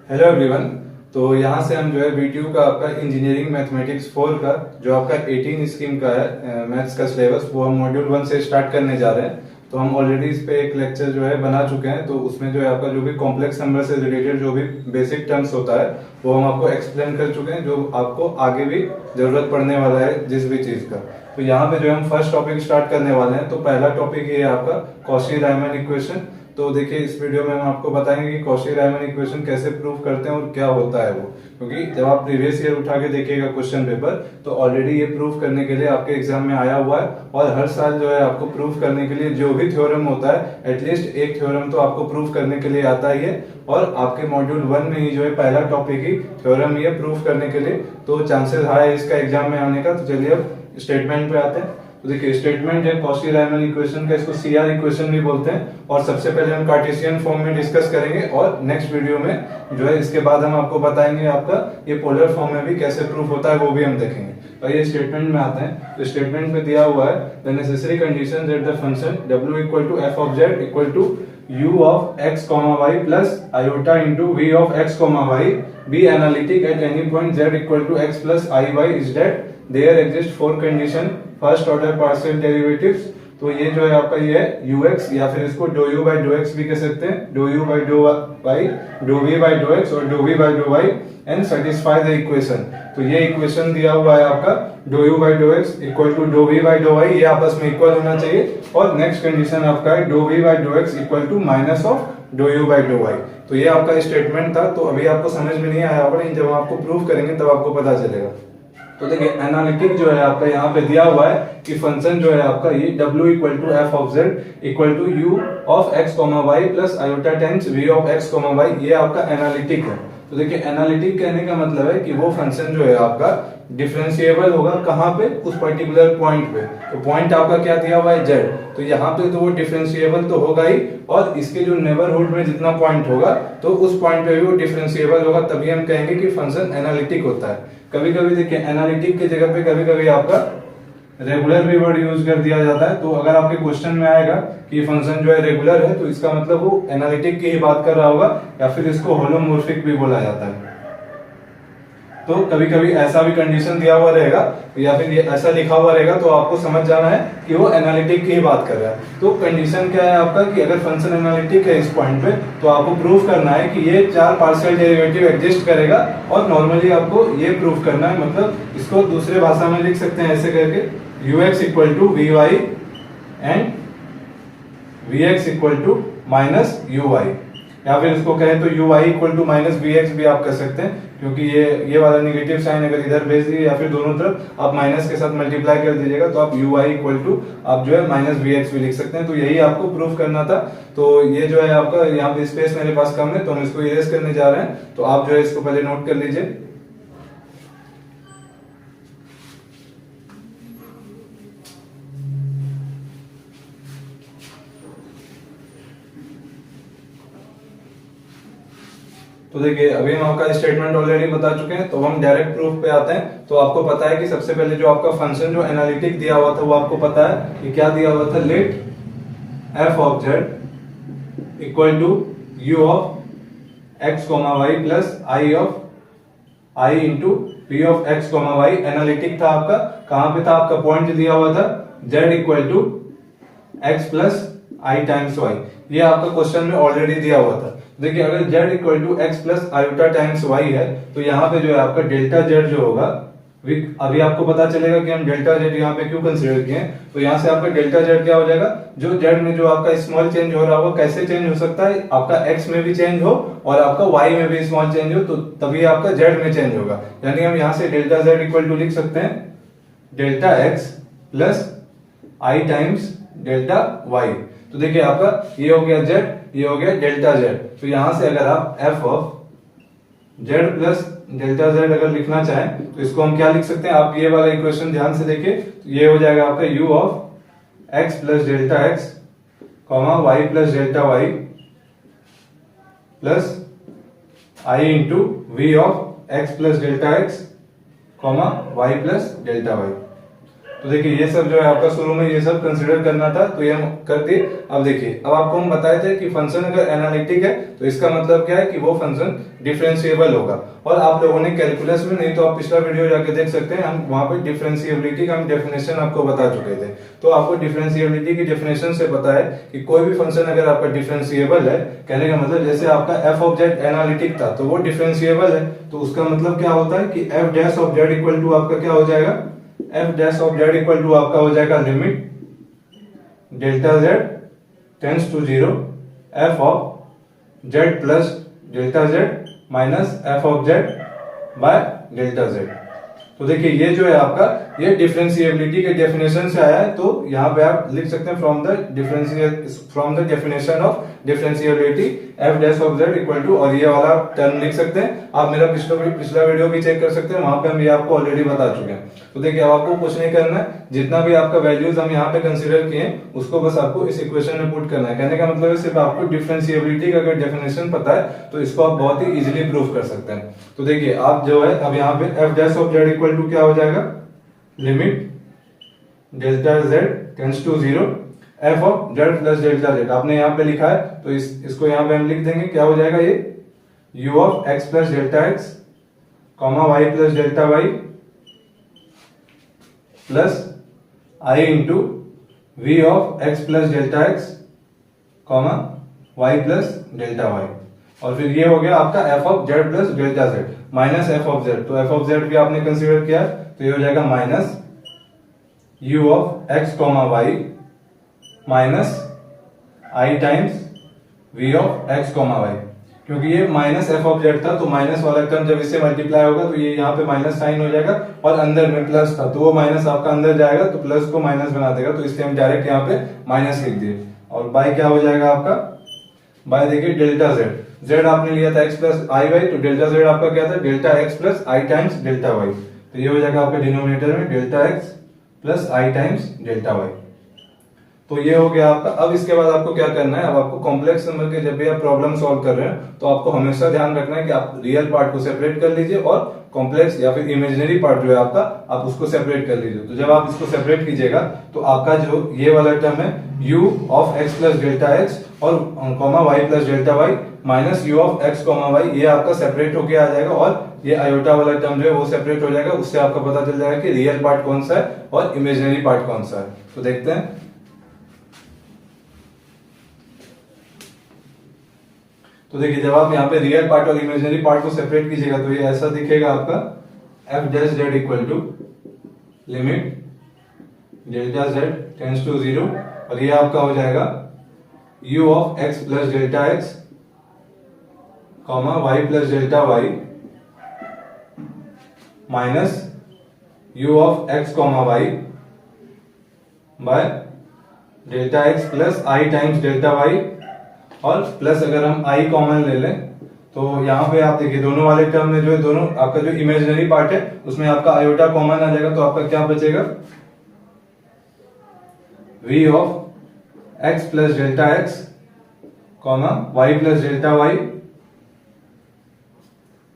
Hello everyone. तो यहाँ से हम जो है वीडियो का आपका इंजीनियरिंग मैथमेटिक्स 4 का जो आपका 18 स्कीम का है मैथ्स का सिलेबस वो हम मॉड्यूल 1 से स्टार्ट करने जा रहे हैं। तो हम ऑलरेडी इस पे एक लेक्चर जो है बना चुके हैं। तो उसमें जो है आपका जो भी कॉम्प्लेक्स नंबर से रिलेटेड जो भी बेसिक टर्म्स होता है वो हम आपको एक्सप्लेन कर चुके हैं, जो आपको आगे भी जरूरत पड़ने वाला है जिस भी चीज का। तो यहाँ पे जो हम फर्स्ट टॉपिक स्टार्ट करने वाले हैं। तो पहला टॉपिक ये है आपका कॉशी-रायमन इक्वेशन। तो देखिए इस वीडियो में हम आपको बताएंगे कि कॉशी-रायमन इक्वेशन कैसे प्रूव करते हैं और क्या होता है वो, क्योंकि जब आप प्रीवियस ईयर उठा के देखिएगा क्वेश्चन पेपर तो ऑलरेडी ये प्रूव करने के लिए आपके एग्जाम में आया हुआ है। और हर साल जो है आपको प्रूव करने के लिए जो भी थ्योरम होता है एटलीस्ट एक थ्योरम तो आपको प्रूव करने के लिए आता ही है। और आपके मॉड्यूल 1 में ही जो है पहला टॉपिक ही थ्योरम ही है प्रूव करने के लिए, तो चांसेस हाई है इसका एग्जाम में आने का। तो चलिए अब स्टेटमेंट पे आते हैं। तो देखिए स्टेटमेंट है कॉशी-रायमन इक्वेशन का, इसको सीआर इक्वेशन भी बोलते हैं। और सबसे पहले हम कार्टेशियन फॉर्म में डिस्कस करेंगे और नेक्स्ट वीडियो में जो है इसके बाद हम आपको बताएंगे आपका ये पोलर फॉर्म में भी कैसे प्रूफ होता है वो भी हम देखेंगे। तो ये स्टेटमेंट में आते हैं। तो स्टेटमेंट में दिया हुआ है the necessary condition that the function w equal to f of z equal to u of x comma y plus iota into v of x comma y be analytic at any point z equal to x plus i y is that there exist four condition first order partial derivatives. तो ये जो है आपका ये है ux या फिर इसको do u by do x भी कह सकते हैं, do u by do y, do v by do x और do v by do y and satisfy the equation. तो ये इक्वेशन दिया हुआ है आपका do u by do x equal to do v by do y, ये आपस में इक्वल होना चाहिए। और नेक्स्ट कंडीशन आपका है do v by do x equal to minus of do u by do y। तो ये आपका स्टेटमेंट था। तो अभी आपको समझ में नहीं आया होगा, लेकिन जब आपको प्रूव करेंगे तब आपको पता चलेगा। तो देखिए एनालिटिक जो है आपका यहाँ पे दिया हुआ है कि फंक्शन जो है आपका ये w equal to f of z equal to u of x comma y plus iota times v of x comma y, ये आपका एनालिटिक है। तो देखिए एनालिटिक कहने का मतलब है कि वो फंक्शन जो है आपका डिफरेंशिएबल होगा कहाँ पे, उस पर्टिकुलर पॉइंट पे। तो पॉइंट आपका क्या दिया हुआ है z, तो यहाँ पे तो वो डिफरेंशिएबल तो होगा ही, और इसके जो नेबरहुड में जितना पॉइंट होगा तो उस पॉइंट पे भी वो डिफरेंशिएबल होगा, तभी हम कहेंगे कि फंक्शन एनालिटिक होता है। कभी कभी देखिए एनालिटिक की जगह पे कभी कभी आपका रेगुलर भी वर्ड यूज कर दिया जाता है। तो अगर आपके क्वेश्चन में आएगा कि फंक्शन जो है रेगुलर है तो इसका मतलब वो एनालिटिक की ही बात कर रहा होगा, या फिर इसको होलोमॉर्फिक भी बोला जाता है। तो कभी कभी ऐसा भी कंडीशन दिया हुआ रहेगा या फिर ऐसा लिखा हुआ रहेगा तो आपको समझ जाना है कि वो एनालिटिक की ही बात कर रहा है। तो कंडीशन क्या है आपका कि अगर फंक्शन एनालिटिक है इस पॉइंट पे तो आपको प्रूफ करना है कि ये चार पार्शियल डेरिवेटिव एग्जिस्ट करेगा। और नॉर्मली आपको ये प्रूफ करना है, मतलब इसको दूसरे भाषा में लिख सकते हैं ऐसे करके ux equal to V Y and vx equal to minus U Y, या फिर इसको कहें तो U Y equal to minus V X भी आप कर सकते हैं, क्योंकि ये वाला नेगेटिव साइन अगर इधर भेज दिए या फिर दोनों तरफ आप माइनस के साथ मल्टीप्लाई कर दीजिएगा तो आप यू वाई इक्वल टू आप जो है माइनस वी एक्स भी लिख सकते हैं। तो यही आपको प्रूफ करना था। तो ये जो है आपका यहाँ पे स्पेस मेरे पास कम है तो हम इसको इरेज करने जा रहे हैं। तो आप जो है इसको पहले नोट कर लीजिए। तो देखिए अभी हम आपका स्टेटमेंट ऑलरेडी बता चुके हैं, तो हम डायरेक्ट प्रूफ पे आते हैं। तो आपको पता है कि सबसे पहले जो आपका फंक्शन जो एनालिटिक दिया हुआ था वो आपको पता है कि क्या दिया हुआ था, let f of z equal to u of x comma y plus i of i into p of x comma y। Analytic था आपका, कहां पे था आपका पॉइंट दिया हुआ था z equal to x plus i times y, ये आपका क्वेश्चन में ऑलरेडी दिया हुआ था। देखिए अगर z equal to X plus iota times y है तो यहाँ पे जो है आपका डेल्टा z जो होगा, अभी आपको पता चलेगा कि हम डेल्टा z यहाँ पे क्यों कंसीडर किए हैं। तो यहाँ से आपका डेल्टा z क्या हो जाएगा, जो z में जो आपका स्मॉल चेंज हो रहा होगा, कैसे चेंज हो सकता है, आपका x में भी चेंज हो और आपका y में भी स्मॉल चेंज हो, तो तभी आपका z में चेंज होगा। यानी हम यहाँ से डेल्टा z इक्वल टू लिख सकते हैं delta x plus i times delta y। तो देखिए आपका ये हो गया z, ये हो गया डेल्टा z। तो यहां से अगर आप f of z plus delta z अगर लिखना चाहें तो इसको हम क्या लिख सकते हैं, आप ये वाला इक्वेशन ध्यान से देखिए। तो ये हो जाएगा आपका u of x plus delta x comma y plus delta y plus i into v of x plus delta x comma y plus delta y। तो देखिए ये सब जो है आपका शुरू में ये सब कंसीडर करना था, तो ये हम कर दिए। अब देखिए, अब आपको हम बताए थे कि फंक्शन अगर एनालिटिक है तो इसका मतलब क्या है कि वो फंक्शन डिफरेंशिएबल होगा। और आप लोगों ने कैलकुलस में, नहीं तो आप पिछला वीडियो जाके देख सकते हैं, हम वहां पे डिफरेंशिएबिलिटी का हम डेफिनेशन आपको बता चुके थे। तो आपको डिफरेंशिएबिलिटी की डेफिनेशन से पता है कि कोई भी फंक्शन अगर आपका डिफरेंशिएबल है, कहने का मतलब जैसे आपका एफ ऑफ जेड एनालिटिक था तो वो डिफरेंशिएबल है, तो उसका मतलब क्या होता है कि F dash of Z equal to आपका क्या हो जाएगा, F dash of Z equal to आपका हो जाएगा limit delta Z tends to zero F of Z plus delta Z minus F of Z by delta Z. तो देखिए ये जो है आपका ये डिफरेंशिएबिलिटी के डेफिनेशन से आया है, तो यहाँ पे आप लिख सकते हैं from the definition of differentiability F dash of Z equal to, और ये वाला टर्म लिख सकते हैं। आप मेरा पिछला वीडियो भी चेक कर सकते हैं, वहां पे हम ये आपको ऑलरेडी बता चुके हैं। तो देखिए अब आपको कुछ नहीं करना है, जितना भी आपका वैल्यूज हम यहाँ पे कंसीडर किए उसको बस आपको इस इक्वेशन में पुट करना है। कहने का मतलब है सिर्फ आपको डिफरेंशिएबिलिटी का अगर डेफिनेशन पता है तो इसको आप बहुत ही इजीली प्रूव कर सकते हैं। तो देखिए आप जो है अब यहाँ पे F dash of Z equal to क्या हो जाएगा, limit delta Z tends to zero F of Z plus delta Z आपने यहाँ पे लिखा है, तो इसको यहाँ पे हम लिख देंगे, क्या हो जाएगा ये u of x plus delta x comma y plus delta y plus i into v of x plus delta x comma y plus delta y, और फिर ये हो गया आपका f of z plus delta z minus f of z। तो f of z भी आपने consider किया, तो ये हो जाएगा minus u of x comma y minus i times v of x comma Y. क्योंकि ये माइनस f ऑफ z था तो माइनस वाला टर्म जब इससे मल्टीप्लाई होगा तो ये यहाँ पे माइनस साइन हो जाएगा, और अंदर में प्लस था तो वो माइनस आपका अंदर जाएगा तो प्लस को माइनस बना देगा, तो इसलिए हम डायरेक्ट यहाँ पे माइनस लिख दिए। और बाय क्या हो जाएगा आपका, बाय देखिए डेल्टा z, z आपने लिया था x प्लस आई वाई, तो डेल्टा z आपका क्या था, डेल्टा x प्लस आई टाइम्स डेल्टा वाई। तो ये हो जाएगा आपके डिनोमिनेटर में डेल्टा x प्लस आई टाइम्स डेल्टा वाई। तो ये हो गया आपका। अब इसके बाद आपको क्या करना है, अब आपको कॉम्प्लेक्स नंबर के जब भी आप प्रॉब्लम सॉल्व कर रहे हैं तो आपको हमेशा ध्यान रखना है कि आप रियल पार्ट को सेपरेट कर लीजिए और कॉम्प्लेक्स या फिर इमेजिनरी पार्ट जो है आपका आप उसको सेपरेट कर लीजिए। तो जब आप इसको सेपरेट कीजिएगा तो आपका जो ये वाला टर्म है u of x plus delta x और comma y plus delta y minus u of x comma y, ये आपका सेपरेट होके आ जाएगा, और ये आयोटा वाला टर्म जो है वो सेपरेट हो जाएगा। उससे आपका पता चल जाएगा कि रियल पार्ट कौन सा है और इमेजिनरी पार्ट कौन सा है। तो देखते हैं। तो देखिए जब आप यहाँ पे रियल पार्ट और इमेजिनरी पार्ट को सेपरेट कीजिएगा तो ये ऐसा दिखेगा आपका, f dash z equal to limit delta Z tends to zero, और ये आपका हो जाएगा u of x plus delta x comma y plus delta y minus u of x comma y by delta x plus i times delta y, और plus अगर हम i common ले लें तो यहाँ पे आप देखिए दोनों वाले टर्म में जो है दोनों आपका जो इमेजिनरी पार्ट है उसमें आपका आयोटा कॉमन आ जाएगा, तो आपका क्या बचेगा, v of x plus delta x comma y plus delta y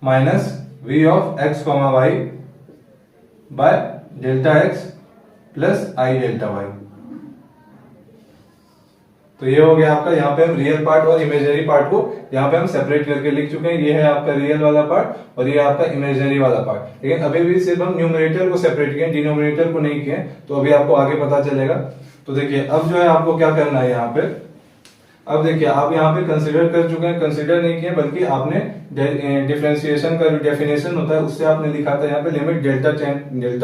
minus v of x comma y by delta x plus i delta y. तो ये हो गया आपका, यहाँ पे हम रियल पार्ट और इमेजिनरी पार्ट को यहाँ पे हम सेपरेट करके लिख चुके हैं। ये है आपका रियल वाला पार्ट और ये आपका इमेजिनरी वाला पार्ट, लेकिन अभी भी सिर्फ हम न्यूमरेटर को सेपरेट किए, डिनोमिनेटर को नहीं किए, तो अभी आपको आगे पता चलेगा। तो देखिए अब जो है आपको क्या करना है यहाँ पे, अब देखिए आप यहाँ पे कंसीडर कर चुके हैं, कंसीडर नहीं किए बल्कि आपने डिफरेंशिएशन का जो डेफिनेशन होता है उससे आपने लिखा था यहाँ पे limit delta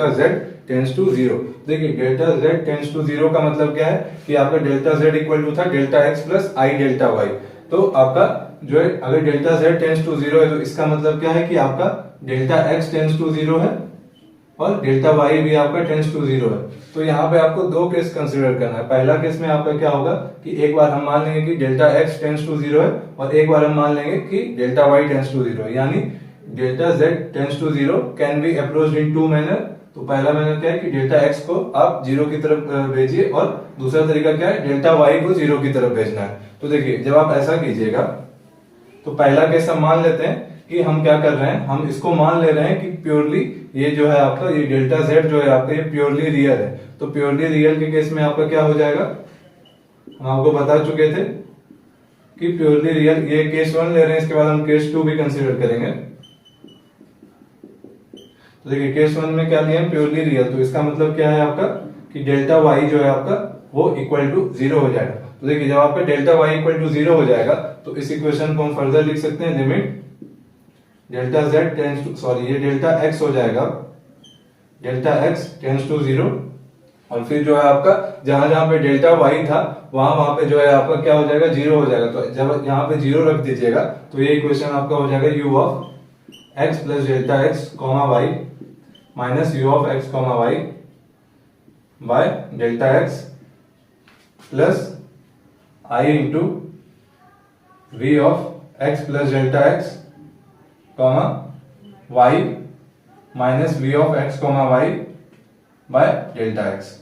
Z tends to zero. देखिए delta Z tends to zero का मतलब क्या है कि आपका डेल्टा जेड इक्वल टू था delta x plus i delta y. तो आपका जो है अगर delta Z tends to zero है तो इसका मतलब क्या है कि आपका delta x tends to zero है और डेल्टा वाई भी आपका टेंड्स टू जीरो है। तो यहाँ पे आपको दो केस कंसीडर करना है। पहला केस में आपका क्या होगा कि एक बार हम मान लेंगे कि delta x tends to zero है और एक बार हम मान लेंगे कि delta y tends to zero है, यानी delta Z tends to zero can be approached in two manner. तो पहला मैनर क्या है कि डेल्टा एक्स को आप जीरो की तरफ भेजिए और दूसरा तरीका क्या है डेल्टा वाई को जीरो की तरफ भेजना है। तो देखिए जब आप ऐसा कीजिएगा तो पहला केस हम मान लेते हैं कि हम क्या कर रहे हैं, हम इसको मान ले रहे हैं कि प्योरली ये जो है आपका ये डेल्टा जेड जो है आपका ये प्योरली रियल है। तो प्योरली रियल के केस में आपका क्या हो जाएगा, हम आपको बता चुके थे कि प्योरली रियल, ये केस 1 ले रहे हैं, इसके बाद हम केस 2 भी कंसीडर करेंगे। तो देखिए केस 1 में क्या लिया है, प्योरली रियल, तो इसका मतलब क्या है आपका कि डेल्टा वाई जो है आपका वो इक्वल टू 0 हो जाएगा। तो देखिए जब आपका डेल्टा वाई इक्वल टू 0 हो जाएगा तो इस इक्वेशन को हम फर्दर लिख सकते हैं, limit delta z tends to, sorry ये डेल्टा एक्स हो जाएगा, डेल्टा एक्स टेंस टू 0, और फिर जो है आपका जहां जहां पे डेल्टा वाई था वहां वहां पे जो है आपका क्या हो जाएगा, 0 हो जाएगा। तो जब यहाँ पे 0 रख दीजिएगा तो ये इक्वेशन आपका हो जाएगा u of x plus delta x comma y minus u of x comma y by delta x plus i into v of x plus delta x comma y minus v of x comma y by delta x.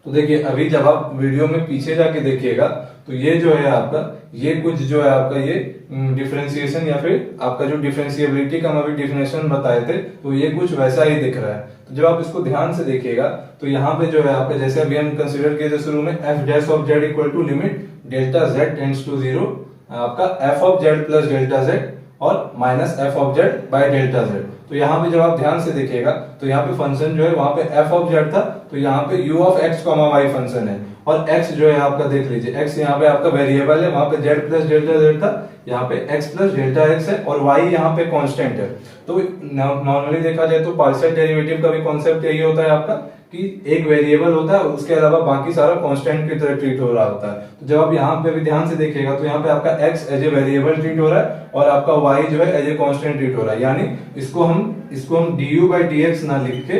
तो देखिए अभी जब आप video में पीछे जाके देखिएगा तो ये जो है आपका, ये कुछ जो है आपका ये डिफरेंशिएशन या फिर आपका जो डिफरेंशिएबिलिटी का हम अभी डिफिनेशन बताए थे, तो ये कुछ वैसा ही दिख रहा है। तो जब आप इसको ध्यान से देखिएगा तो यहाँ पे जो है आपका, जैसे अभी हम कंसीडर किए थे शुरू में, f dash of Z equal to limit delta Z tends to 0 आपका f of Z plus delta z और minus F of Z by delta Z. तो यहाँ पे जब आप ध्यान से देखिएगा तो यहाँ पे फंक्शन जो है वहां पे एफ ऑफ जेड था, तो यहाँ पे u of x comma y function है, और एक्स जो है आपका देख लीजिए, एक्स यहाँ पे आपका वेरिएबल है, वहां पे जेड प्लस डेल्टा जेड था, यहाँ पे एक्स प्लस डेल्टा एक्स है, और वाई यहाँ पे कांस्टेंट है। तो नॉर्मली देखा जाए तो पार्शियल डेरिवेटिव का भी कॉन्सेप्ट यही होता है आपका कि एक वेरिएबल होता है, उसके अलावा बाकी सारा कांस्टेंट की तरह ट्रीट हो रहा होता है। तो जब आप यहाँ पे भी ध्यान से देखिएगा तो यहाँ पे आपका x as a variable treat हो रहा है और आपका y जो है एज ए कांस्टेंट ट्रीट हो रहा है। यानी इसको हम du बाई dx ना लिख के,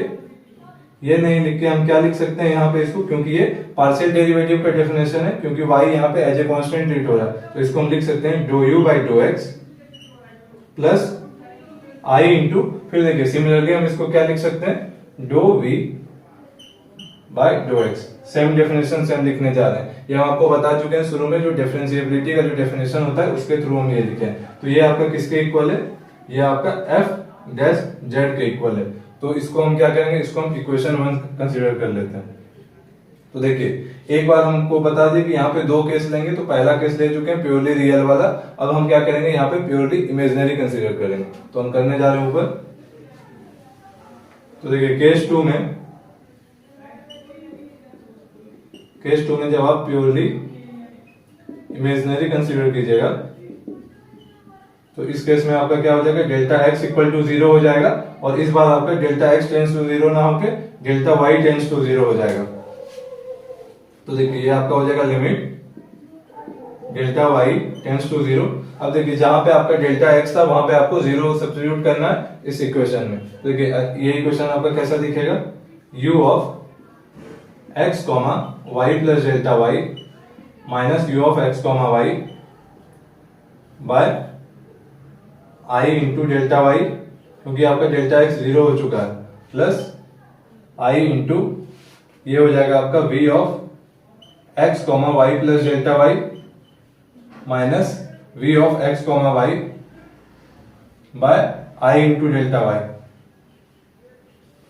ये नहीं लिख के हम क्या लिख सकते हैं यहाँ पे इसको, क्योंकि ये पार्शियल डेरिवेटिव का डेफिनेशन है, क्योंकि y यहाँ पे एज ए कांस्टेंट ट्रीट हो रहा है, तो इसको हम लिख सकते हैं do u by do x plus i into, फिर देखिए सिमिलरली हम इसको क्या लिख सकते हैं, do v by do x. Same definition से हम लिखने जा रहे हैं, ये हम आपको बता चुके हैं शुरू में, जो डिफरेंशिएबिलिटी का जो डेफिनेशन होता है उसके थ्रू हम ये लिखे हैं। तो ये आपका किसके इक्वल है, ये आपका एफ डैश जेड के इक्वल है। तो इसको हम क्या करेंगे, इसको हम इक्वेशन 1 कंसीडर कर लेते हैं। तो देखिए एक बार हमको बता दें कि यहाँ पे दो केस लेंगे, तो पहला केस ले चुके हैं प्योरली रियल वाला, अब हम क्या करेंगे यहाँ पे प्योरली इमेजिनरी कंसीडर करेंगे। तो हम करने जा रहे हैं ऊपर, तो देखिए केस 2 में जब आप प्योरली इमेजिनरी कंसीडर कीजिएगा तो इस केस में आपका क्या हो जाएगा, डेल्टा एक्स इक्वल टू 0 हो जाएगा, और इस बार आपका डेल्टा एक्स टेंस टू 0 ना होके डेल्टा वाई टेंस टू 0 हो जाएगा। तो देखिए ये आपका हो जाएगा limit delta y tends to 0। अब देखिए जहां पे आपका डेल्टा एक्स था वहां पे आपको 0 सब्स्टिट्यूट करना है इस इक्वेशन में। तो देखिए ये इक्वेशन आपका कैसा दिखेगा, u of x comma y plus delta y minus u of x comma y by i into delta y, क्योंकि आपका डेल्टा एक्स 0 हो चुका है, प्लस आई इंटू ये हो जाएगा आपका v of x comma y plus delta y minus v of x comma y by i into delta y,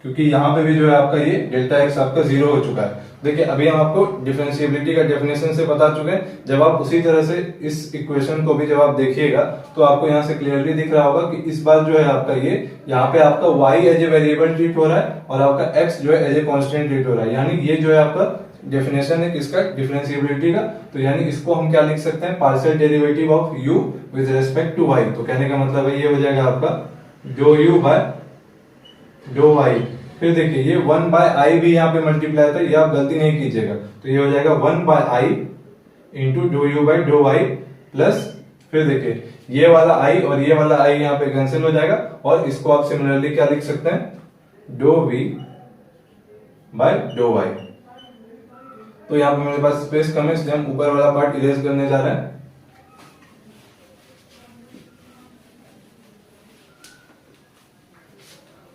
क्योंकि यहां पे भी जो है आपका ये डेल्टा एक्स आपका 0 हो चुका है। देखिए अभी हम आपको डिफरेंशिएबिलिटी का डेफिनेशन से बता चुके हैं, जब आप उसी तरह से इस इक्वेशन को भी जब आप देखिएगा तो आपको यहाँ से क्लियरली दिख रहा होगा कि इस बार जो है आपका ये यहाँ पे आपका y as a variable treat हो रहा है और आपका x जो है एज ए कांस्टेंट ट्रीट हो रहा है। यानी ये जो है आपका डेफिनेशन है किसका, डिफरेंशिएबिलिटी का। तो यानी इसको हम क्या लिख सकते हैं, partial derivative of u with respect to y। तो कहने का मतलब है ये हो जाएगा आपका do u by do y। फिर देखिए ये 1 बाय आई भी यहाँ पे मल्टीप्लाई था, ये आप गलती नहीं कीजिएगा, तो ये हो जाएगा 1 by i into do u by do y plus, फिर देखिए ये वाला आई और ये वाला आई यहाँ पे कैंसिल हो जाएगा, और इसको आप सिमिलरली क्या लिख सकते हैं, do v by do y. तो यहाँ पे मेरे पास स्पेस कम है इसलिए हम ऊपर वाला पार्ट इरेज करने जा रहे हैं।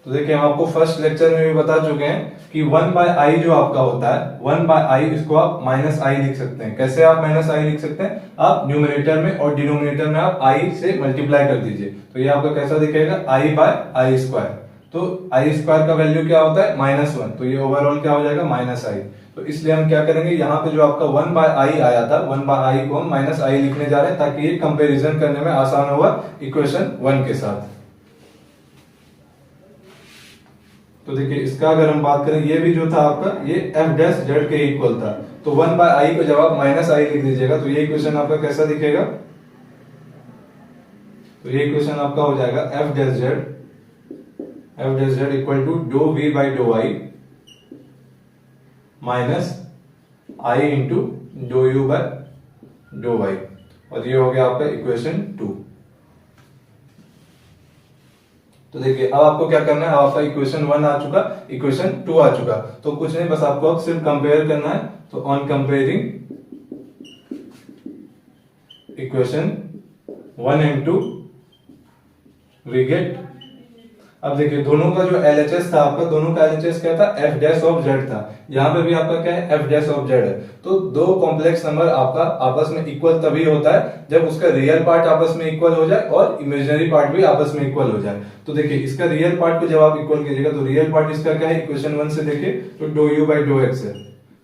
तो देखिए हम आपको फर्स्ट लेक्चर में भी बता चुके हैं कि 1/i जो आपका होता है 1/i, इसको आप -i लिख सकते हैं। कैसे आप -i लिख सकते हैं? आप न्यूमरेटर में और डिनोमिनेटर में आप i से मल्टीप्लाई कर दीजिए, तो ये आपका कैसा दिखेगा? i/i²। तो i² का वैल्यू क्या होता है? -1, तो ये ओवरऑल क्या हो जाएगा? -i। तो इसलिए हम क्या करेंगे, यहाँ पे जो आपका 1/i आया था 1/i को हम -i लिखने जा रहे हैं, ताकि ये कंपेरिजन करने में आसान होगा इक्वेशन 1 के साथ। तो देखिए इसका अगर हम बात करें, ये भी जो था आपका ये f' के इक्वल था, तो 1/i को जब आप -i लिख दीजिएगा तो ये इक्वेशन आपका कैसा दिखेगा? तो ये इक्वेशन आपका हो जाएगा f' equal to do v by do i minus i into do u by do y, और ये हो गया आपका इक्वेशन 2। तो देखिए अब आपको क्या करना है, आपका इक्वेशन 1 आ चुका, इक्वेशन 2 आ चुका, तो कुछ नहीं, बस आपको अब सिर्फ कंपेयर करना है। तो on comparing equation 1 and 2 we get, अब देखिए दोनों का जो LHS था आपका, दोनों का LHS क्या था? f' था। यहाँ पे भी आपका क्या है? f' है। तो दो कॉम्प्लेक्स नंबर आपका आपस में इक्वल तभी होता है जब उसका रियल पार्ट आपस में इक्वल हो जाए और इमेजिनरी पार्ट भी आपस में इक्वल हो जाए। तो देखिए इसका रियल पार्ट को जब आप इक्वल कीजिएगा, तो रियल पार्ट इसका क्या है? इक्वेशन 1 से देखिए तो do u by do x है,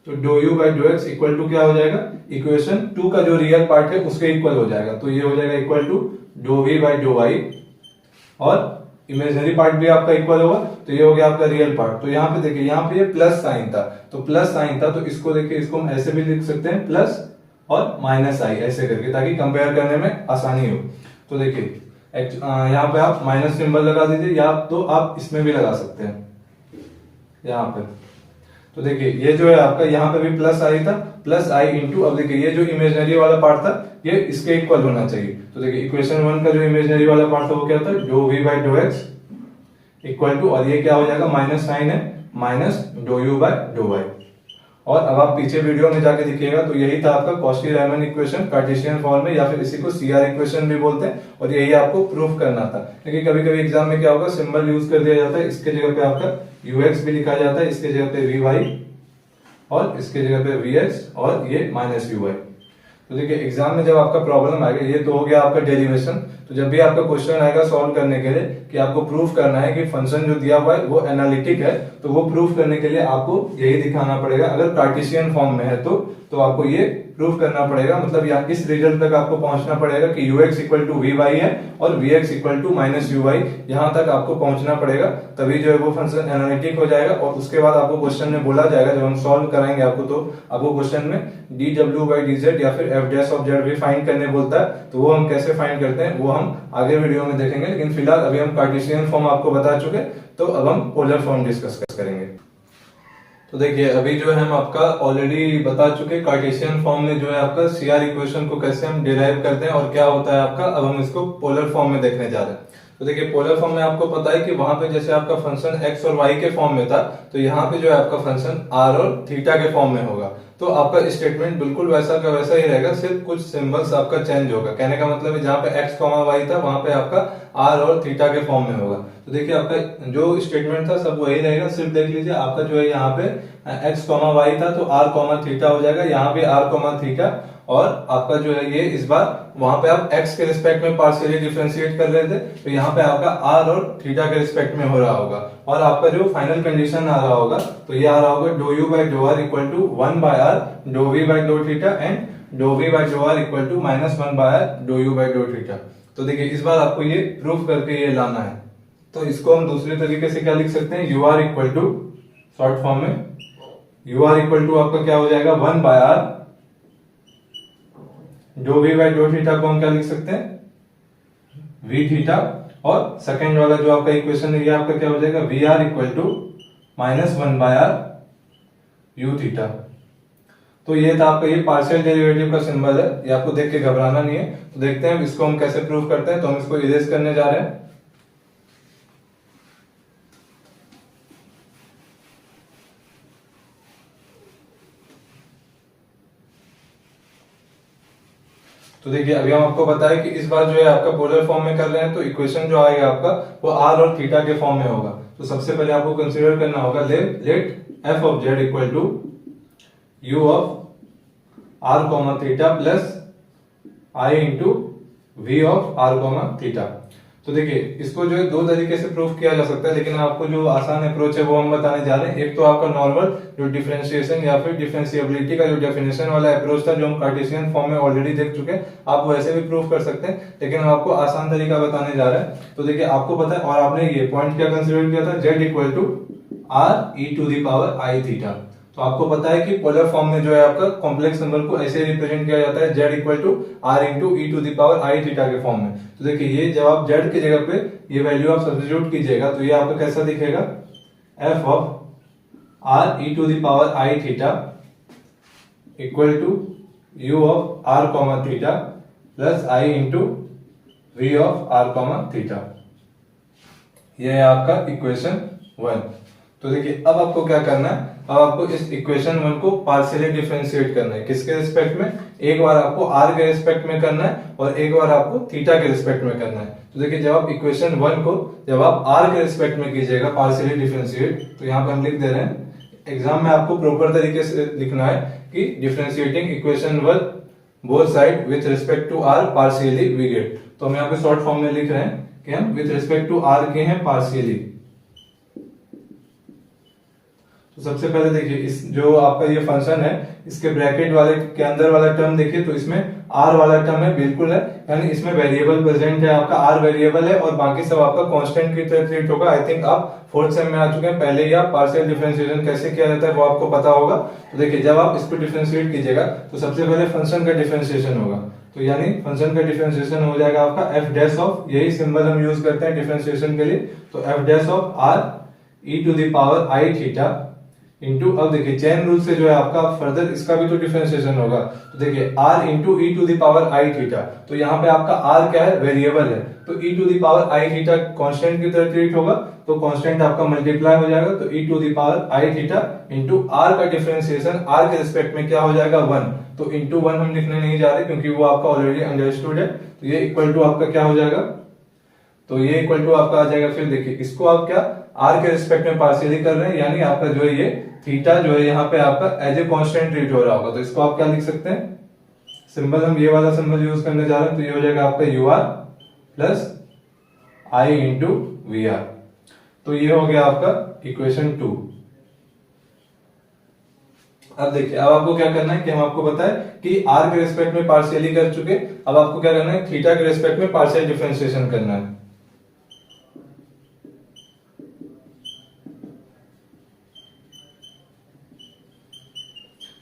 तो do u by do x equal to क्या हो जाएगा? इक्वेशन 2 का जो रियल पार्ट है उसके इक्वल हो जाएगा, तो ये हो जाएगा equal to do v by do y, और इमेजिनरी पार्ट भी आपका इक्वल होगा, तो ये हो गया आपका रियल पार्ट। तो यहाँ पे देखिए, यहाँ पे ये प्लस साइन था, तो प्लस साइन था, तो इसको देखिए, इसको हम ऐसे भी लिख सकते हैं प्लस और -i ऐसे करके, ताकि कंपेयर करने में आसानी हो। तो देखिए यहाँ पे आप माइनस सिंबल लगा दीजिए, या तो आप इसमें भी लगा सकते हैं यहाँ पे। तो देखिए ये जो है आपका, यहाँ पे भी प्लस आई था, प्लस आई इंटू, अब देखिए ये जो इमेजिनरी वाला पार्ट था ये इसके इक्वल होना चाहिए। तो देखिए इक्वेशन 1 का जो इमेजिनरी वाला पार्ट था वो क्या था? Do v by do x equal to, और ये क्या हो जाएगा? माइनस साइन है, minus do u by do y। और अब आप पीछे वीडियो में जाके देखिएगा तो यही था आपका Cauchy Riemann equation Cartesian form में, या फिर इसी को CR इक्वेशन भी बोलते हैं, और यही आपको प्रूफ करना था। क्योंकि कभी कभी एग्जाम में क्या होगा, सिंबल यूज कर दिया जाता है, इसके जगह पे आपका ux भी लिखा जाता है, इसके जगह पे vy, और इसके जगह पे vx, और ये -uy। तो देखिए एग्जाम में जब आपका प्रॉब्लम आएगा, ये तो हो गया आपका डेरिवेशन, तो जब भी आपका क्वेश्चन आएगा सॉल्व करने के लिए कि आपको प्रूफ करना है कि फंक्शन जो दिया हुआ है वो एनालिटिक है, तो वो प्रूफ करने के लिए आपको यही दिखाना पड़ेगा। अगर कार्टेशियन फॉर्म में है तो आपको ये प्रूफ करना पड़ेगा, मतलब यहाँ इस रिजल्ट तक आपको पहुंचना पड़ेगा कि ux इक्वल टू vy है और vx इक्वल टू -uy, यहाँ तक आपको पहुंचना पड़ेगा, तभी जो है वो फंक्शन एनालिटिक हो जाएगा। और उसके बाद आपको क्वेश्चन में बोला जाएगा, जब हम सॉल्व कराएंगे आपको, तो आपको क्वेश्चन में dw बाई dz या फिर f' भी फाइंड करने बोलता है, तो वो हम कैसे फाइंड करते हैं वो हम आगे वीडियो में देखेंगे। लेकिन फिलहाल अभी हम कार्टेशियन फॉर्म आपको बता चुके, तो अब हम पोलर फॉर्म डिस्कस करेंगे। तो देखिए अभी जो है हम आपका ऑलरेडी बता चुके कार्टेशियन फॉर्म में जो है आपका CR इक्वेशन को कैसे हम डिराइव करते हैं और क्या होता है आपका, अब हम इसको पोलर फॉर्म में देखने जा रहे हैं। तो देखिए पोलर फॉर्म में आपको पता है कि वहां पे जैसे आपका फंक्शन x और y के फॉर्म में था, तो यहाँ पे जो है आपका फंक्शन r और थीटा के फॉर्म में होगा। तो आपका स्टेटमेंट बिल्कुल वैसा का वैसा ही रहेगा, सिर्फ कुछ सिंबल्स आपका चेंज होगा। कहने का मतलब है जहाँ पे x, y था वहां पे आपका r और थीटा के फॉर्म में होगा। तो देखिए आपका जो स्टेटमेंट था सब वही रहेगा, सिर्फ देख लीजिए आपका जो है यहाँ पे x, y था तो r, थीटा हो जाएगा, यहाँ पे r, थीटा, और आपका जो है ये इस बार वहां पे आप x के रिस्पेक्ट में पार्शियली डिफरेंशिएट कर रहे थे, तो यहाँ पे आपका r और थीटा के रिस्पेक्ट में हो रहा होगा। और आपका जो फाइनल कंडीशन आ रहा होगा, तो ये आ रहा होगा do u by do r equal to 1 by r do v by do theta and do v by do r equal to -1 by r do u by do theta. तो देखिए इस बार आपको ये प्रूफ करके ये लाना है। तो इसको हम दूसरे तरीके से क्या लिख सकते हैं, u r equal to, short form में u r इक्वल टू आपका क्या हो जाएगा 1 by r do v by do theta को हम क्या लिख सकते हैं, v थीटा, और सेकेंड वाला जो आपका इक्वेशन है ये आपका क्या हो जाएगा v r equal to -1 by r u theta. तो ये था आपका ये पार्शियल डेरिवेटिव का सिंबल है, ये आपको देख के घबराना नहीं है। तो देखते हैं इसको हम कैसे प्रूव करते हैं। तो हम इसको इरेज करने जा रहे हैं। तो तो देखिए अभी हम आपको बताया कि इस बार जो है आपका पोलर फॉर्म में कर रहे हैं, तो इक्वेशन जो आएगा आपका वो आर और थीटा के फॉर्म में होगा। तो सबसे पहले आपको कंसीडर करना होगा let f of Z equal to u of r comma theta plus i into v of r comma theta. तो देखिए इसको जो है दो तरीके से प्रूफ किया जा सकता है, लेकिन आपको जो आसान अप्रोच है वो हम बताने जा रहे हैं। एक तो आपका नॉर्मल जो डिफरेंशिएशन या फिर डिफरेंशिएबिलिटी का जो डेफिनेशन वाला अप्रोच था, जो हम कार्टेशियन फॉर्म में ऑलरेडी देख चुके हैं, आप वैसे भी प्रूफ कर सकते हैं, लेकिन हम आपको आसान तरीका बताने जा रहे हैं। तो देखिए आपको पता है, और आपने ये पॉइंट क्या कंसिडर किया था, z equal to r e to the power i theta. तो आपको पता है कि पोलर फॉर्म में जो है आपका कॉम्प्लेक्स नंबर को ऐसे रिप्रेजेंट किया जाता है, z equal to r into e to the power i theta के फॉर्म में। तो देखिए ये जब आप z की जगह पे ये वैल्यू आप सब्स्टिट्यूट कीजिएगा तो ये आपका कैसा दिखेगा, f of r e to the power i theta equal to u of r comma theta plus i into v of r comma theta. ये है आपका इक्वेशन 1। तो देखिए अब आपको क्या करना है, अब आपको इस इक्वेशन 1 को पार्शियली डिफरेंशिएट करना है। किसके रिस्पेक्ट में, एक बार आपको r के रिस्पेक्ट में करना है और एक बार आपको थीटा के रिस्पेक्ट में करना है। तो देखिए जब आप इक्वेशन 1 को जब आप r के रिस्पेक्ट में कीजिएगा पार्शियली डिफरेंशिएट, तो यहाँ पे हम लिख दे रहे हैं, एग्जाम में आपको प्रॉपर तरीके से लिखना है कि differentiating equation 1 both side with respect to r partially we get. तो हम यहाँ पे शॉर्ट फॉर्म में लिख रहे हैं कि हम विथ रिस्पेक्ट टू r के हैं पार्शियली। तो सबसे पहले देखिए इस जो आपका ये फंक्शन है, इसके ब्रैकेट वाले के अंदर वाला टर्म देखिए, तो इसमें r वाला टर्म है बिल्कुल है, यानी इसमें वेरिएबल प्रेजेंट है, आपका r वेरिएबल है और बाकी सब आपका कांस्टेंट की तरह ट्रीट होगा। आई थिंक आप फोर्थ सेम में आ चुके हैं, पहले ही आप पार्शियल डिफरेंशिएशन कैसे किया जाता है वो आपको पता होगा। तो देखिए जब आप इसको डिफरेंशिएट कीजिएगा तो सबसे पहले फंक्शन का डिफरेंशिएशन होगा, तो यानी फंक्शन का डिफरेंशिएशन हो जाएगा आपका f डैश ऑफ, यही सिंबल हम यूज करते हैं डिफरेंशिएशन के लिए, तो f dash of r e to the power i theta into, अब देखिए चेन रूल से जो है आपका फर्दर इसका भी तो डिफरेंशिएशन होगा। तो देखिए r into e to the power i theta, तो यहाँ पे आपका r क्या है, वेरिएबल है, तो e to the power i theta constant की तरह ट्रीट होगा, तो कांस्टेंट आपका मल्टीप्लाई हो जाएगा, तो e to the power i theta into r का डिफरेंशिएशन r के रिस्पेक्ट में क्या हो जाएगा 1, तो इंटू 1 हम लिखने नहीं जा रहे क्योंकि वो आपका ऑलरेडी अंडरस्टूड है। तो ये इक्वल टू आपका क्या हो जाएगा, तो ये इक्वल टू आपका आ जाएगा, फिर देखिए इसको आप क्या r के रिस्पेक्ट में पार्शियली कर रहे हैं, यानी आपका जो है ये थीटा जो है यहाँ पे आपका एज ए कांस्टेंट ट्रीट हो रहा होगा। तो इसको आप क्या लिख सकते हैं, सिंबल हम ये वाला सिंबल यूज करने जा रहे हैं, तो ये हो जाएगा आपका u r plus i into v r. तो ये हो गया आपका इक्वेशन 2। अब देखिए अब आपको क्या करना है कि हम आपको बताएं कि r के रिस्पेक्ट में पार्शियली कर चुके, अब आपको क्या करना है, थीटा के रिस्पेक्ट में पार्शियल डिफरेंशिएशन करना है।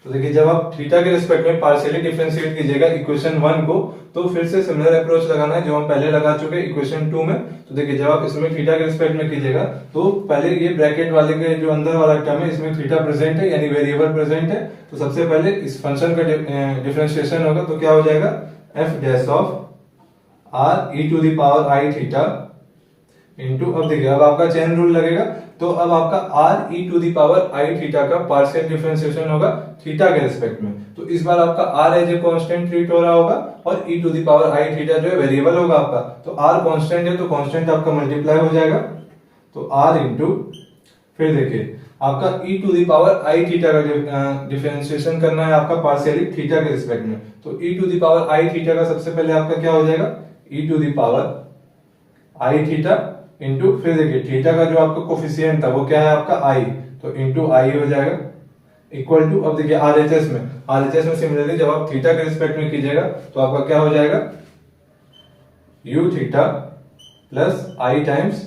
तो देखिए जब आप थीटा के रिस्पेक्ट में पार्शियली डिफरेंशिएट कीजिएगा इक्वेशन 1 को, तो फिर से सिमिलर अप्रोच लगाना है जो हम पहले लगा चुके इक्वेशन 2 में। तो देखिए जब आप इसमें थीटा के रिस्पेक्ट में कीजिएगा तो पहले ये ब्रैकेट वाले के जो अंदर वाला टर्म है इसमें थीटा प्रेजेंट है, यानी वेरिएबल प्रेजेंट है, तो सबसे पहले इस फंक्शन का डिफरेंशिएशन होगा, तो क्या हो जाएगा f dash of r e to the power i theta into, अब देखिए अब आपका चेन रूल लगेगा, तो अब आपका r e to the power i theta का पार्शियल डिफरेंशिएशन होगा थीटा के रिस्पेक्ट में। तो इस बार आपका r as a constant treat हो रहा होगा और e to the power i theta जो है वेरिएबल होगा आपका, तो r कांस्टेंट है तो कांस्टेंट आपका मल्टीप्लाई हो जाएगा, तो r इंटू, फिर देखिए आपका e to the power i theta का डिफरेंशिएशन करना है आपका पार्शियली थीटा के रिस्पेक्ट में, तो e to the power i theta का सबसे पहले आपका क्या हो जाएगा, e to the power i theta into, फिर देखिए थीटा का जो आपका कोफिशिएंट था वो क्या है आपका i, तो इंटू आई हो जाएगा इक्वल टू, अब देखिए आरएचएस में सिमिलरली जब आप थीटा के रिस्पेक्ट में कीजिएगा तो आपका क्या हो जाएगा u थीटा प्लस आई टाइम्स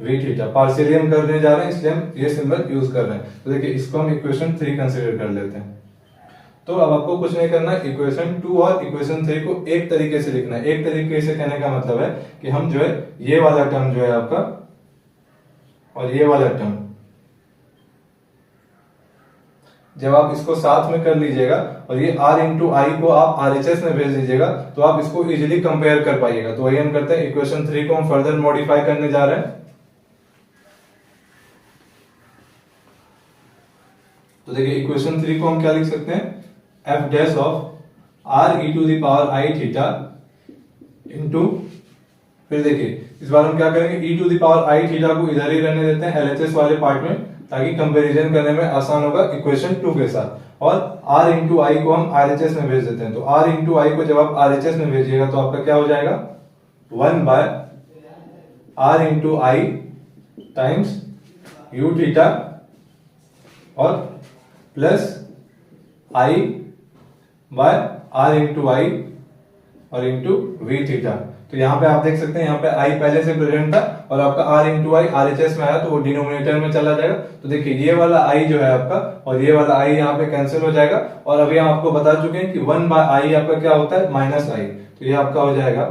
v थीटा, पार्शियली हम करने जा रहे हैं इसलिए हम ये सिंबल यूज कर रहे हैं। तो देखिए इसको हम इक्वेशन 3 कंसीडर कर लेते हैं। तो अब आपको कुछ नहीं करना है, इक्वेशन 2 और इक्वेशन 3 को एक तरीके से लिखना है। एक तरीके से कहने का मतलब है कि हम जो है ये वाला टर्म जो है आपका और ये वाला टर्म जब आप इसको साथ में कर लीजिएगा और ये r इंटू आई को आप RHS में भेज दीजिएगा तो आप इसको इजीली कंपेयर कर पाइएगा। तो वही हम करते हैं, इक्वेशन 3 को हम फर्दर मॉडिफाई करने जा रहे हैं। तो देखिए इक्वेशन 3 को हम क्या लिख सकते हैं, f dash of r e to the power i theta into, फिर देखिए इस बार हम क्या करेंगे, e to the power i theta को इधर ही रहने देते हैं एलएचएस वाले पार्ट में, ताकि कंपैरिजन करने में आसान होगा इक्वेशन 2 के साथ। और r इंटू आई को हम आरएचएस में भेज देते हैं। तो r इंटू आई को जब आप आरएचएस में भेजिएगा तो आपका क्या हो जाएगा, 1 by r into i times u theta और plus i by r into i और इंटू वी थीटा। तो यहाँ पे आप देख सकते हैं, यहाँ पे i पहले से प्रेजेंट था और आपका r इंटू आई आरएचएस में आया तो वो डिनोमिनेटर में चला जाएगा। तो देखिए ये वाला i जो है आपका और ये वाला i यहाँ पे कैंसिल हो जाएगा। और अभी हम आपको बता चुके हैं कि 1 बाय आई आपका क्या होता है, माइनस आई। तो ये आपका हो जाएगा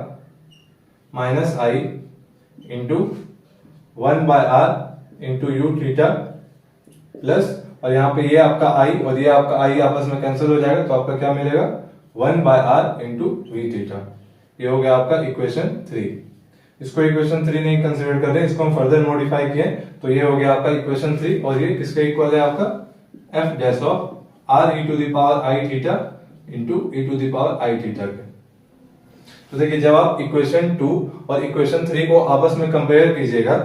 minus i into 1 by r into u theta plus, और यहाँ पे ये आपका i और ये आपका i आपस में कैंसिल हो जाएगा। तो आपका क्या मिलेगा, 1 by r into v theta. ये हो गया आपका इक्वेशन 3। इसको इक्वेशन 3 नहीं कंसीडर कर रहे हैं, इसको हम फर्दर मॉडिफाई किए। तो ये हो गया आपका इक्वेशन 3 और ये किसके इक्वल है आपका, f dash of r e to the power i theta into e to the power i theta के। तो देखिए जब आप इक्वेशन 2 और इक्वेशन 3 को आपस में कंपेयर कीजिएगा,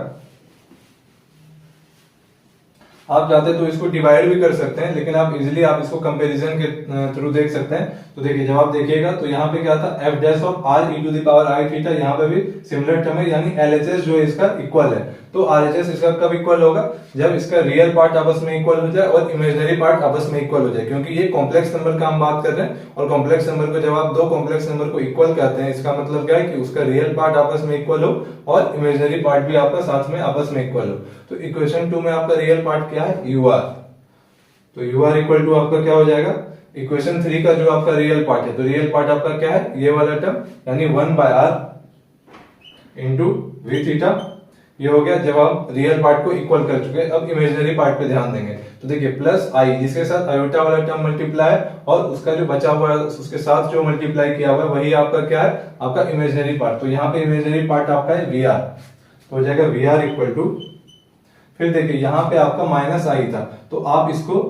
आप चाहते तो इसको डिवाइड भी कर सकते हैं, लेकिन आप इजीली आप इसको कंपैरिजन के थ्रू देख सकते हैं। तो देखिए जब आप देखिएगा तो यहाँ पे क्या था, f dash of r e to the power i theta, यहाँ पे भी सिमिलर टर्म है, यानी एलएचएस जो है इसका इक्वल है। तो आरएचएस इसका कब इक्वल होगा, जब इसका रियल पार्ट आपस में इक्वल हो जाए और इमेजिनरी पार्ट आपस में इक्वल हो जाए, क्योंकि ये कॉम्प्लेक्स नंबर का हम बात कर रहे हैं। और कॉम्प्लेक्स नंबर को जब आप दो कॉम्प्लेक्स नंबर को इक्वल कहते हैं, इसका मतलब क्या है कि उसका रियल पार्ट आपस में इक्वल हो और इमेजिनरी पार्ट भी आपका साथ में आपस में इक्वल हो। तो इक्वेशन 2 में आपका रियल पार्ट क्या है, यू आर। तो यू आर इक्वल टू आपका क्या हो जाएगा, इक्वेशन 3 का जो आपका रियल पार्ट है, तो रियल पार्ट आपका क्या है, ये वाला टर्म, यानी 1 by r into v theta. ये हो गया जब आप रियल पार्ट को इक्वल कर चुके हैं। अब इमेजिनरी पार्ट पे ध्यान देंगे। तो देखिए प्लस आई, जिसके साथ आयोटा वाला टर्म मल्टीप्लाई और उसका जो बचा हुआ है उसके साथ जो मल्टीप्लाई किया हुआ है वही आपका क्या है, आपका इमेजिनरी पार्ट। तो यहाँ पे इमेजिनरी पार्ट आपका है वी आर, तो हो जाएगा वी आर इक्वल टू, फिर देखिए यहाँ पे आपका माइनस आई था तो आप इसको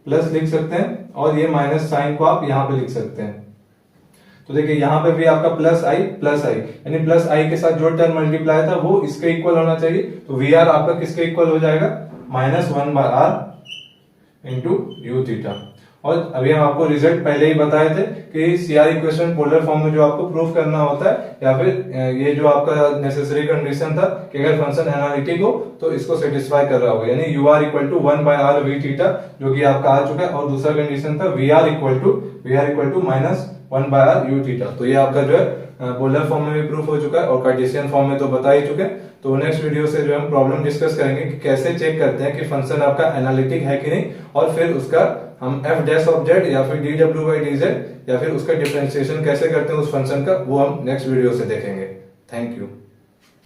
प्लस लिख सकते हैं और ये माइनस साइन को आप यहाँ पे लिख सकते हैं। तो देखिए यहाँ पे भी आपका प्लस आई, यानी प्लस आई के साथ जो टर्म मल्टीप्लाई था वो इसके इक्वल होना चाहिए। तो वी आर आपका किसके इक्वल हो जाएगा, minus 1 by r into u theta. और अभी हम आपको रिजल्ट पहले ही बताए थे कि सीआर इक्वेशन पोलर फॉर्म में जो आपको प्रूफ करना होता है, या फिर ये जो आपका नेसेसरी कंडीशन था कि अगर फंक्शन एनालिटिक हो तो इसको सेटिस्फाई कर रहा होगा, यानी u r equal to 1 by r v theta, जो कि आपका आ चुका है। और दूसरा कंडीशन था v r equal to minus 1 by r u theta. तो ये आपका जो है पोलर फॉर्म में भी प्रूफ हो चुका है और कार्टेशियन फॉर्म में तो बता ही चुके हैं। तो नेक्स्ट वीडियो से जो हम प्रॉब्लम डिस्कस करेंगे कि कैसे चेक करते हैं कि फंक्शन आपका एनालिटिक है कि नहीं, और फिर उसका हम एफ डैश ऑफ जेड या फिर D W by D Z या फिर उसका डिफरेंशिएशन कैसे करते हैं उस फंक्शन का, वो हम नेक्स्ट वीडियो से देखेंगे। Thank you.